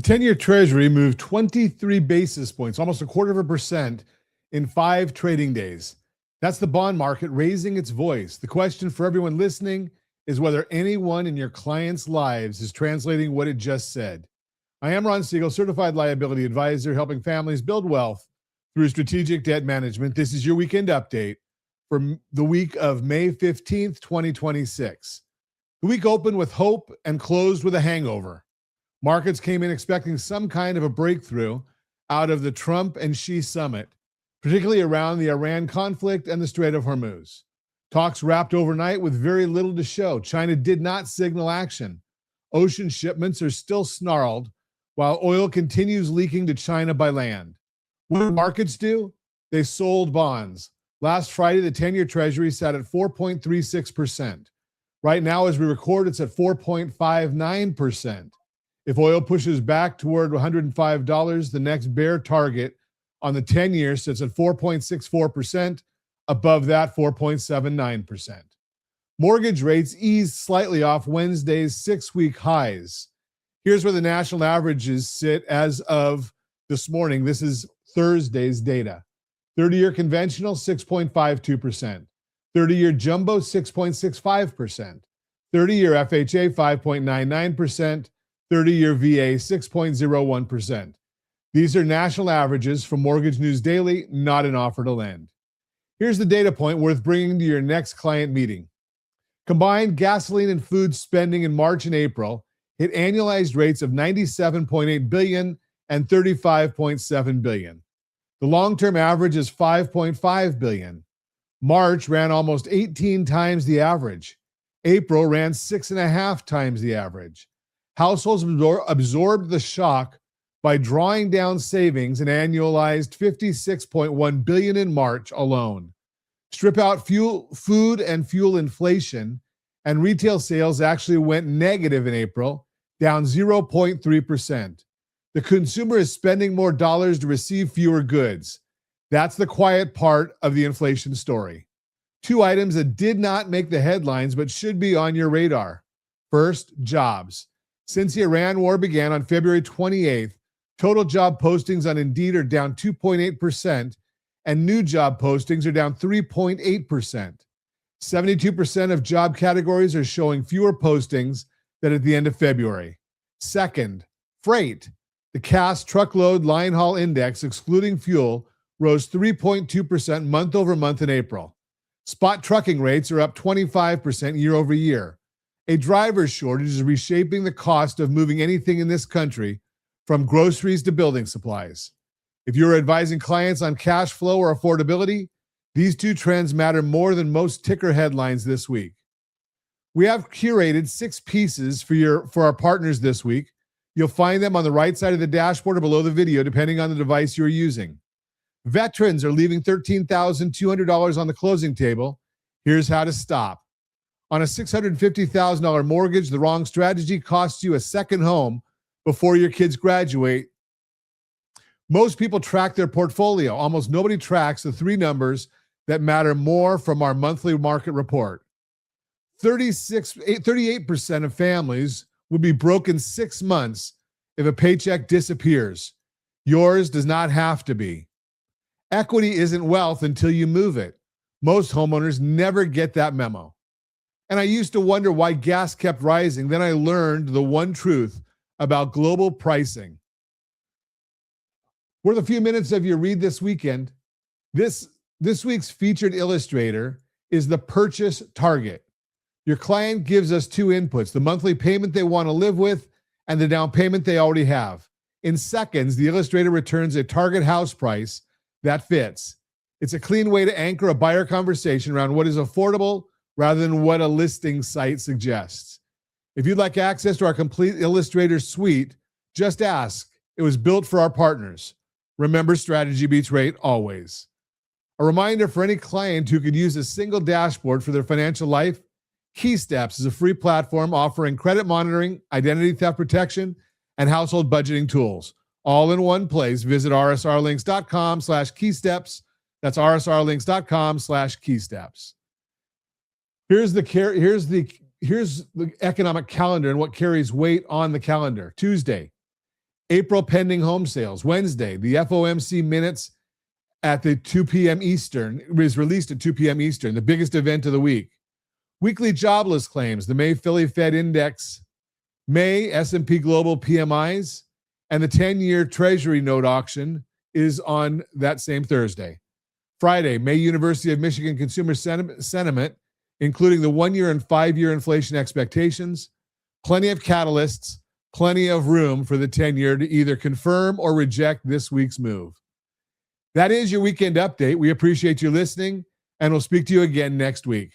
10-year Treasury moved 23 basis points, almost a quarter of a percent, in 5 trading days. That's the bond market raising its voice. The question for everyone listening is whether anyone in your clients' lives is translating what it just said. I am Ron Siegel, certified liability advisor, helping families build wealth through strategic debt management. This is your weekend update for the week of May 15th, 2026. The week opened with hope and closed with a hangover. Markets came in expecting some kind of a breakthrough out of the Trump and Xi summit, particularly around the Iran conflict and the Strait of Hormuz. Talks wrapped overnight with very little to show. China did not signal action. Ocean shipments are still snarled, while oil continues leaking to China by land. What did markets do? They sold bonds. Last Friday, the 10-year Treasury sat at 4.36%. Right now, as we record, it's at 4.59%. If oil pushes back toward $105, the next bear target on the 10-year sits at 4.64%. Above that, 4.79%. Mortgage rates eased slightly off Wednesday's 6-week highs. Here's where the national averages sit as of this morning. This is Thursday's data. 30-year conventional, 6.52%. 30-year jumbo, 6.65%. 30-year FHA, 5.99%. 30-year VA, 6.01%. These are national averages from Mortgage News Daily, not an offer to lend. Here's the data point worth bringing to your next client meeting. Combined gasoline and food spending in March and April hit annualized rates of $97.8 billion and $35.7 billion. The long-term average is $5.5 billion. March ran almost 18 times the average. April ran 6.5 times the average. Households absorbed the shock by drawing down savings and annualized $56.1 billion in March alone. Strip out food and fuel inflation, and retail sales actually went negative in April, down 0.3%. The consumer is spending more dollars to receive fewer goods. That's the quiet part of the inflation story. 2 items that did not make the headlines but should be on your radar. First, jobs. Since the Iran war began on February 28th, total job postings on Indeed are down 2.8%, and new job postings are down 3.8%. 72% of job categories are showing fewer postings than at the end of February. Second, freight. The Cass Truckload Line Haul Index, excluding fuel, rose 3.2% month over month in April. Spot trucking rates are up 25% year over year. A driver shortage is reshaping the cost of moving anything in this country, from groceries to building supplies. If you're advising clients on cash flow or affordability, these 2 trends matter more than most ticker headlines this week. We have curated 6 pieces for our partners this week. You'll find them on the right side of the dashboard or below the video, depending on the device you're using. Veterans are leaving $13,200 on the closing table. Here's how to stop. On a $650,000 mortgage, the wrong strategy costs you a second home before your kids graduate. Most people track their portfolio. Almost nobody tracks the 3 numbers that matter more from our monthly market report. 38% of families would be broke in 6 months if a paycheck disappears. Yours does not have to be. Equity isn't wealth until you move it. Most homeowners never get that memo. And I used to wonder why gas kept rising. Then I learned the one truth about global pricing. Worth a few minutes of your read this weekend. This week's featured illustrator is the purchase target. Your client gives us 2 inputs, the monthly payment they want to live with and the down payment they already have. In seconds, the illustrator returns a target house price that fits. It's a clean way to anchor a buyer conversation around what is affordable rather than what a listing site suggests. If you'd like access to our complete Illustrator suite, just ask. It was built for our partners. Remember, strategy beats rate always. A reminder for any client who could use a single dashboard for their financial life, KeySteps is a free platform offering credit monitoring, identity theft protection, and household budgeting tools, all in one place. Visit rsrlinks.com/keysteps. That's rsrlinks.com/keysteps. Here's the economic calendar and what carries weight on the calendar. Tuesday, April pending home sales. Wednesday, the FOMC minutes at the 2 p.m. Eastern is released at 2 p.m. Eastern, the biggest event of the week. Weekly jobless claims, the May Philly Fed Index, May S&P Global PMIs, and the 10-year Treasury note auction is on that same Thursday. Friday, May University of Michigan consumer sentiment, including the 1-year and 5-year inflation expectations. Plenty of catalysts, plenty of room for the 10-year to either confirm or reject this week's move. That is your weekend update. We appreciate you listening, and we'll speak to you again next week.